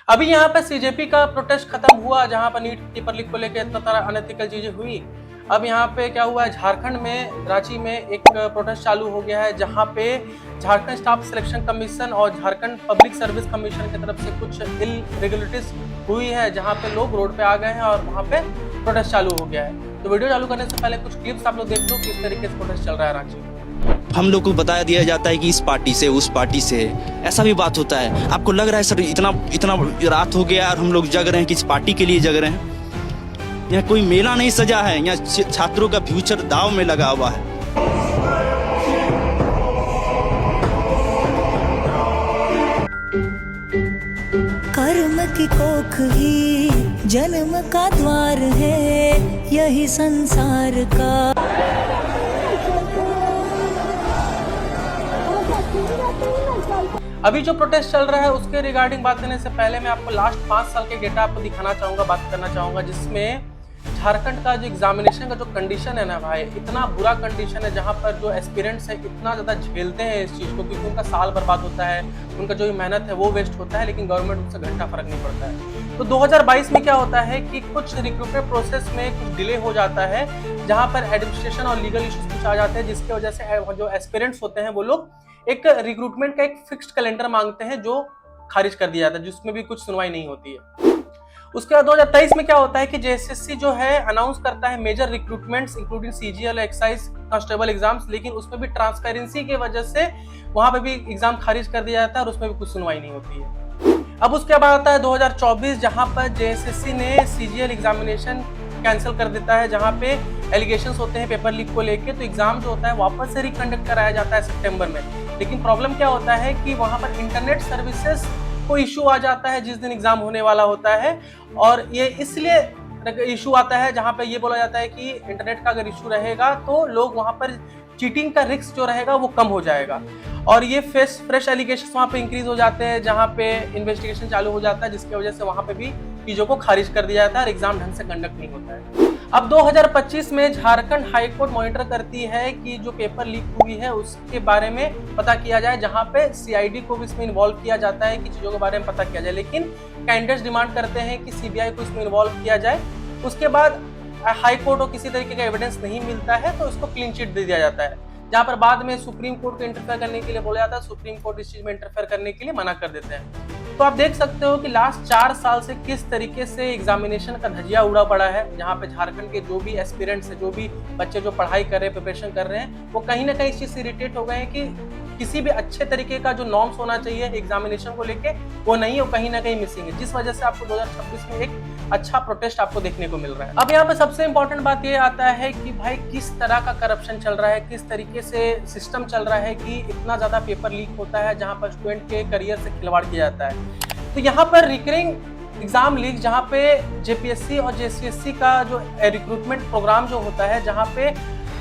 अभी यहाँ पे सीजेपी का प्रोटेस्ट खत्म हुआ, जहाँ पर नीट पेपर लीक को लेकर इतना सारा अनएथिकल चीजें हुई। अब यहाँ पे क्या हुआ है, झारखंड में रांची में एक प्रोटेस्ट चालू हो गया है, जहाँ पे झारखंड स्टाफ सिलेक्शन कमीशन और झारखंड पब्लिक सर्विस कमीशन की तरफ से कुछ इरेगुलरिटीज हुई है, जहाँ पे लोग रोड पे आ गए हैं और वहाँ पे प्रोटेस्ट चालू हो गया है। तो वीडियो चालू करने से पहले कुछ क्लिप्स आप लोग देख लो किस तरीके से प्रोटेस्ट चल रहा है रांची में। हम लोग को बताया दिया जाता है कि इस पार्टी से उस पार्टी से, ऐसा भी बात होता है। आपको लग रहा है सर इतना रात हो गया और हम लोग जग रहे हैं, किस पार्टी के लिए जग रहे हैं? यहाँ कोई मेला नहीं सजा है, यहाँ छात्रों का फ्यूचर दाव में लगा हुआ है। कर्म की कोख ही जन्म का द्वार है, यही संसार का। अभी जो प्रोटेस्ट चल रहा है उसके रिगार्डिंग बात करने से पहले मैं आपको लास्ट 5 साल के डेटा आपको दिखाना चाहूंगा, बात करना चाहूंगा, जिसमें झारखंड का जो एग्जामिनेशन का जो कंडीशन है ना भाई, इतना बुरा कंडीशन है, जहां पर जो एस्पिरेंट्स है इतना ज़्यादा झेलते हैं इस चीज़ को, क्योंकि उनका साल बर्बाद होता है, उनका जो मेहनत है वो वेस्ट होता है, लेकिन गवर्नमेंट उनसे घंटा फर्क नहीं पड़ता है। तो 2022 में क्या होता है कि कुछ रिक्रूटमेंट प्रोसेस में कुछ डिले हो जाता है, जहाँ पर एडमिनिस्ट्रेशन और लीगल इश्यूज कुछ आ जाते हैं, जिसकी वजह से जो एस्पिरेंट्स होते हैं वो लोग एक रिक्रूटमेंट का एक फिक्स्ड कैलेंडर मांगते हैं, जो खारिज कर दिया जाता है, जिसमें भी कुछ सुनवाई नहीं होती है। उसके बाद 2023 में क्या होता है कि जेएसएससी जो है अनाउंस करता है major recruitments including CGL, excise, constable exams, लेकिन उसमें भी ट्रांसपेरेंसी की वजह से वहां पे भी एग्जाम खारिज कर दिया जाता है और उसमें भी कुछ सुनवाई नहीं होती है। अब उसके बाद आता है 2024, जहां पर जेएसएससी ने सीजीएल एग्जामिनेशन कैंसिल कर देता है, जहां पे एलिगेशंस होते हैं पेपर लीक को लेके, तो एग्जाम जो होता है वापस से रिकंडक्ट कराया जाता है सितंबर में। लेकिन प्रॉब्लम क्या होता है कि वहां पर इंटरनेट सर्विसेज को इशू आ जाता है जिस दिन एग्जाम होने वाला होता है, और ये इसलिए इशू आता है जहां पे ये बोला जाता है कि इंटरनेट का अगर इशू रहेगा तो लोग वहां पर चीटिंग का रिस्क जो रहेगा वो कम हो जाएगा, और ये फ्रेश एलिगेशन वहां पे इंक्रीज हो जाते हैं, जहां पे इन्वेस्टिगेशन चालू हो जाता है, जिसकी वजह से वहां पे भी चीजों को खारिज कर दिया जाता है और एग्जाम ढंग से कंडक्ट नहीं होता है। अब 2025 में झारखंड हाई कोर्ट मॉनिटर करती है कि जो पेपर लीक हुई है उसके बारे में पता किया जाए, जहां पे सीआईडी को भी इसमें इन्वॉल्व किया जाता है कि चीजों के बारे में पता किया जाए, लेकिन कैंडिडेट्स डिमांड करते हैं कि सीबीआई को इसमें इन्वॉल्व किया जाए। उसके बाद हाई कोर्ट को किसी तरीके का एविडेंस नहीं मिलता है तो इसको क्लीन चिट दे दिया जाता है, जहां पर बाद में सुप्रीम कोर्ट को इंटरफेयर करने के लिए बोला जाता है, सुप्रीम कोर्ट इस चीज में इंटरफेयर करने के लिए मना कर देते हैं। तो आप देख सकते हो कि लास्ट 4 साल से किस तरीके से एग्जामिनेशन का धजिया उड़ा पड़ा है, जहाँ पे झारखंड के जो भी एस्पिरेंट्स है, जो भी बच्चे जो पढ़ाई कर रहे हैं, प्रिपरेशन कर रहे हैं, वो कहीं ना कहीं इस चीज से इरिटेट हो गए हैं कि किसी भी अच्छे तरीके का जो नॉर्म्स होना चाहिए एग्जामिनेशन को लेके वो नहीं, वो कहीं ना कहीं मिसिंग है, जिस वजह से आपको 2026 में एक अच्छा प्रोटेस्ट आपको देखने को मिल रहा है। अब यहाँ पे सबसे इंपॉर्टेंट बात ये आता है कि भाई किस तरह का करप्शन चल रहा है, किस तरीके से सिस्टम चल रहा है कि इतना ज्यादा पेपर लीक होता है, जहाँ पर स्टूडेंट के करियर से खिलवाड़ किया जाता है। तो यहाँ पर रिकरिंग एग्जाम लीक, जहाँ पे जेपीएससी और जेसीएससी का जो रिक्रूटमेंट प्रोग्राम जो होता है, जहाँ पे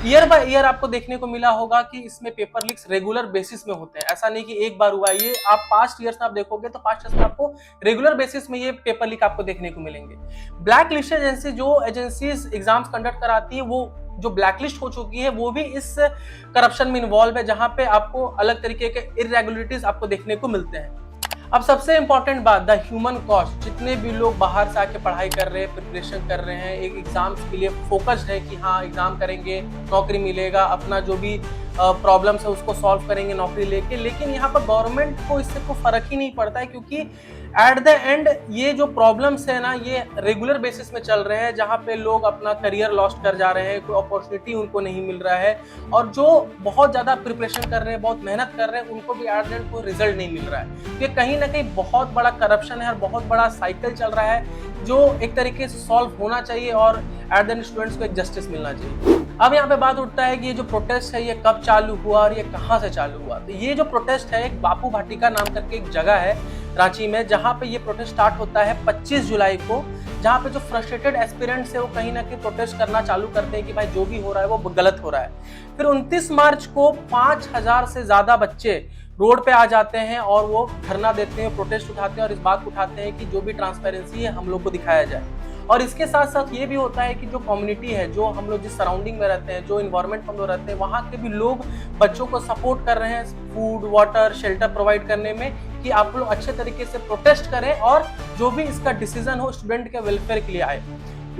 ईयर बाय ईयर आपको देखने को मिला होगा कि इसमें पेपर लीक्स रेगुलर बेसिस में होते हैं। ऐसा नहीं कि एक बार हुआ, ये आप पास्ट ईयर्स में आप देखोगे तो पास्ट ईयर्स में आपको रेगुलर बेसिस में ये पेपर लीक आपको देखने को मिलेंगे। ब्लैक लिस्ट एजेंसी जो एजेंसीज एग्जाम्स कंडक्ट कराती है, वो जो ब्लैकलिस्ट हो चुकी है, वो भी इस करप्शन में इन्वॉल्व है, जहां पे आपको अलग तरीके के इरेगुलरिटीज आपको देखने को मिलते हैं। अब सबसे इंपॉर्टेंट बात, द ह्यूमन कॉस्ट, जितने भी लोग बाहर से आके पढ़ाई कर रहे हैं, प्रिपरेशन कर रहे हैं, एक एग्जाम्स के लिए फोकस्ड है कि हाँ एग्जाम करेंगे, नौकरी मिलेगा, अपना जो भी प्रॉब्लम्स है उसको सॉल्व करेंगे नौकरी लेके, लेकिन यहाँ पर गवर्नमेंट को इससे कोई फर्क ही नहीं पड़ता है, क्योंकि एट द एंड ये जो प्रॉब्लम्स है ना, ये रेगुलर बेसिस में चल रहे हैं, जहाँ पे लोग अपना करियर लॉस्ट कर जा रहे हैं, कोई अपॉर्चुनिटी उनको नहीं मिल रहा है, और जो बहुत ज़्यादा प्रिपरेशन कर रहे हैं, बहुत मेहनत कर रहे हैं, उनको भी एट द एंड कोई रिजल्ट नहीं मिल रहा है। ये कहीं ना कहीं बहुत बड़ा करप्शन है और बहुत बड़ा साइकिल चल रहा है, जो एक तरीके से सॉल्व होना चाहिए और एट द एंड स्टूडेंट्स को एक जस्टिस मिलना चाहिए। अब यहाँ पे बात उठता है कि ये जो प्रोटेस्ट है ये कब चालू हुआ और ये कहाँ से चालू हुआ। तो ये जो प्रोटेस्ट है, एक बापू भाटिका नाम करके एक जगह है रांची में, जहाँ पे ये प्रोटेस्ट स्टार्ट होता है 25 जुलाई को, जहाँ पे जो फ्रस्ट्रेटेड एस्पिरेंट्स है वो कहीं ना कहीं प्रोटेस्ट करना चालू करते हैं कि भाई जो भी हो रहा है वो गलत हो रहा है। फिर 29 मार्च को 5000 से ज्यादा बच्चे रोड पे आ जाते हैं और वो धरना देते हैं, प्रोटेस्ट उठाते हैं और इस बात को उठाते हैं कि जो भी ट्रांसपेरेंसी है हम लोग को दिखाया जाए। और इसके साथ साथ ये भी होता है कि जो कम्युनिटी है, जो हम लोग जिस सराउंडिंग में रहते हैं, जो इन्वायरमेंट हम लोग रहते हैं, वहाँ के भी लोग बच्चों को सपोर्ट कर रहे हैं फूड, वाटर, शेल्टर प्रोवाइड करने में, कि आप लोग अच्छे तरीके से प्रोटेस्ट करें और जो भी इसका डिसीजन हो स्टूडेंट के वेलफेयर के लिए आए।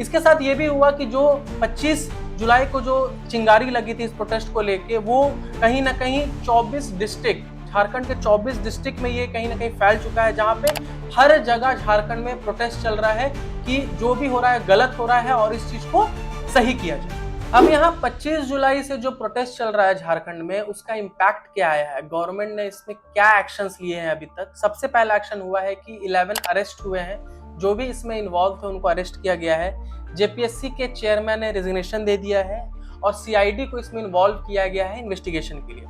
इसके साथ ये भी हुआ कि जो 25 जुलाई को जो चिंगारी लगी थी इस प्रोटेस्ट को लेके, वो कहीं ना कहीं 24 डिस्ट्रिक्ट, झारखंड के 24 डिस्ट्रिक्ट में ये कहीं ना कहीं फैल चुका है, जहाँ पे हर जगह झारखंड में प्रोटेस्ट चल रहा है कि जो भी हो रहा है गलत हो रहा है और इस चीज को सही किया जाए। अब यहाँ 25 जुलाई से जो प्रोटेस्ट चल रहा है झारखंड में, उसका इम्पैक्ट क्या आया है, गवर्नमेंट ने इसमें क्या एक्शंस लिए हैं अभी तक। सबसे पहला एक्शन हुआ है कि 11 अरेस्ट हुए हैं, जो भी इसमें इन्वॉल्व थे उनको अरेस्ट किया गया है। जेपीएससी के चेयरमैन ने रेजिग्नेशन दे दिया है और सीआईडी को इसमें इन्वॉल्व किया गया है इन्वेस्टिगेशन के लिए।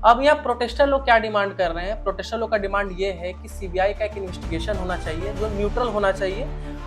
अब यहाँ प्रोटेस्टर लोग क्या डिमांड कर रहे हैं, प्रोटेस्टर लोग का डिमांड ये है कि सीबीआई का एक इन्वेस्टिगेशन होना चाहिए जो न्यूट्रल होना चाहिए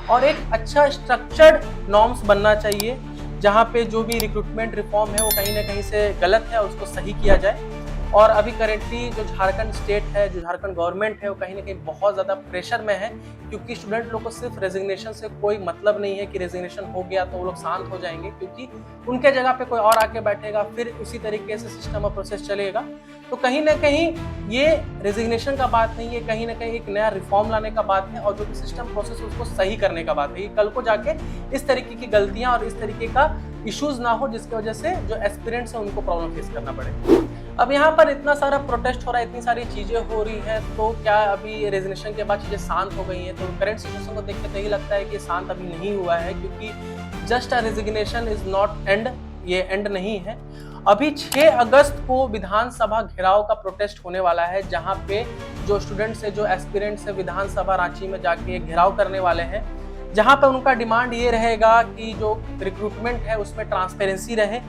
और एक अच्छा स्ट्रक्चर्ड नॉर्म्स बनना चाहिए, जहाँ पे जो भी रिक्रूटमेंट रिफॉर्म है वो कहीं ना कहीं से गलत है उसको सही किया जाए। और अभी करेंटली जो झारखंड स्टेट है, जो झारखंड गवर्नमेंट है, वो कहीं ना कहीं बहुत ज़्यादा प्रेशर में है, क्योंकि स्टूडेंट लोग को सिर्फ रेजिग्नेशन से कोई मतलब नहीं है कि रेजिग्नेशन हो गया तो वो लोग शांत हो जाएंगे, क्योंकि उनके जगह पे कोई और आके बैठेगा, फिर उसी तरीके से सिस्टम और प्रोसेस चलेगा। तो कहीं ना कहीं ये रेजिग्नेशन का बात नहीं है, कहीं ना कहीं एक नया रिफॉर्म लाने का बात है और जो भी सिस्टम प्रोसेस उसको सही करने का बात है, कि कल को जाके इस तरीके की गलतियां और इस तरीके का इश्यूज ना हो जिसकी वजह से जो एस्पिरेंट्स हैं उनको प्रॉब्लम फेस करना पड़े। अब यहाँ पर इतना सारा प्रोटेस्ट हो रहा है, इतनी सारी चीजें हो रही हैं, तो क्या अभी रेजिग्नेशन के बाद चीजें शांत हो गई हैं? तो करंट सिचुएशन को देख के तो यही लगता है कि शांत अभी नहीं हुआ है, क्योंकि just a resignation is not and, ये एंड नहीं है। अभी 6 अगस्त को विधानसभा घेराव का प्रोटेस्ट होने वाला है, जहाँ पे जो स्टूडेंट्स है, जो एस्पिरेंट्स है, विधानसभा रांची में जाके घेराव करने वाले हैं, जहाँ पे उनका डिमांड ये रहेगा कि जो रिक्रूटमेंट है उसमें ट्रांसपेरेंसी रहे,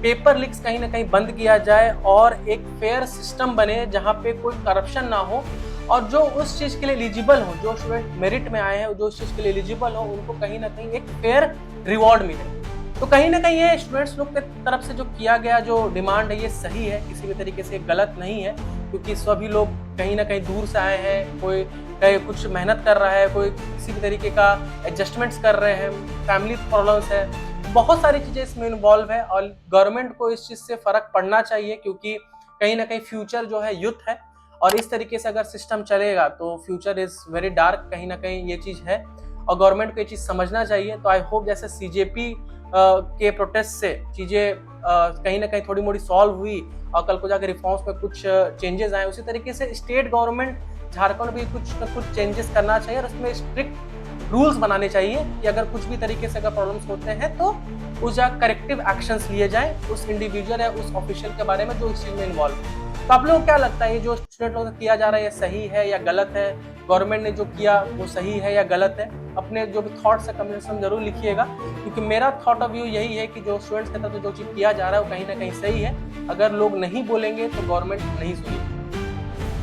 पेपर लीक्स कहीं ना कहीं बंद किया जाए और एक फेयर सिस्टम बने जहाँ पे कोई करप्शन ना हो, और जो उस चीज़ के लिए एलिजिबल हो, जो स्टूडेंट मेरिट में आए हैं, जो उस चीज़ के लिए एलिजिबल हो, उनको कहीं ना कहीं एक फेयर रिवॉर्ड मिले। तो कहीं ना कहीं ये स्टूडेंट्स लोग के तरफ से जो किया गया जो डिमांड है ये सही है, किसी भी तरीके से गलत नहीं है, क्योंकि सभी लोग कहीं ना कहीं दूर से आए हैं, कोई कहीं कुछ मेहनत कर रहा है, कोई किसी भी तरीके का एडजस्टमेंट्स कर रहे हैं, फैमिली प्रॉब्लम्स है, बहुत सारी चीज़ें इसमें इन्वॉल्व है और गवर्नमेंट को इस चीज़ से फ़र्क पड़ना चाहिए, क्योंकि कहीं ना कहीं फ्यूचर जो है यूथ है और इस तरीके से अगर सिस्टम चलेगा तो फ्यूचर इज़ वेरी डार्क, कहीं ना कहीं ये चीज़ है और गवर्नमेंट को ये चीज़ समझना चाहिए। तो आई होप जैसे सीजेपी के प्रोटेस्ट से चीज़ें कहीं ना कहीं थोड़ी मोड़ी सॉल्व हुई और कल को जाकर रिफॉर्म्स में कुछ चेंजेस आए, उसी तरीके से स्टेट गवर्नमेंट झारखंड भी कुछ ना कुछ चेंजेस करना चाहिए और उसमें स्ट्रिक्ट रूल्स बनाने चाहिए कि अगर कुछ भी तरीके से अगर प्रॉब्लम्स होते हैं तो उस जगह करेक्टिव एक्शंस लिए जाएं उस इंडिविजुअल या उस ऑफिशियल के बारे में जो इस चीज़ में इन्वॉल्व है। तो आप लोगों को क्या लगता है, ये जो स्टूडेंट लोगों से किया जा रहा है ये सही है या गलत है? गवर्नमेंट ने जो किया वो सही है या गलत है? अपने जो भी थॉट्स है कमेंट सेक्शन में जरूर लिखिएगा, क्योंकि मेरा थॉट ऑफ व्यू यही है कि जो स्टूडेंट्स के तरफ जो चीज़ किया जा रहा है वो कहीं ना कहीं सही है। अगर लोग नहीं बोलेंगे तो गवर्नमेंट नहीं सुनेगी।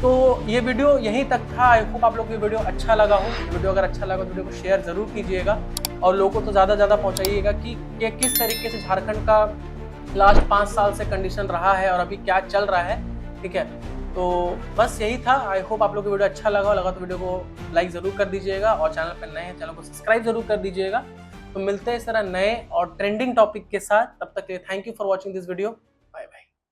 तो ये वीडियो यहीं तक था। आई होप आप लोग को ये वीडियो अच्छा लगा हो। वीडियो अगर अच्छा लगा तो वीडियो को शेयर ज़रूर कीजिएगा और लोगों को तो ज़्यादा से ज़्यादा पहुँचाइएगा कि किस तरीके से झारखंड का लास्ट 5 साल से कंडीशन रहा है और अभी क्या चल रहा है। ठीक है, तो बस यही था। आई होप आप लोग को वीडियो अच्छा लगा तो वीडियो को लाइक ज़रूर कर दीजिएगा और चैनल पर नए हैं चैनल को सब्सक्राइब ज़रूर कर दीजिएगा। तो मिलते हैं इस तरह नए और ट्रेंडिंग टॉपिक के साथ, तब तक के लिए thank you for watching this video.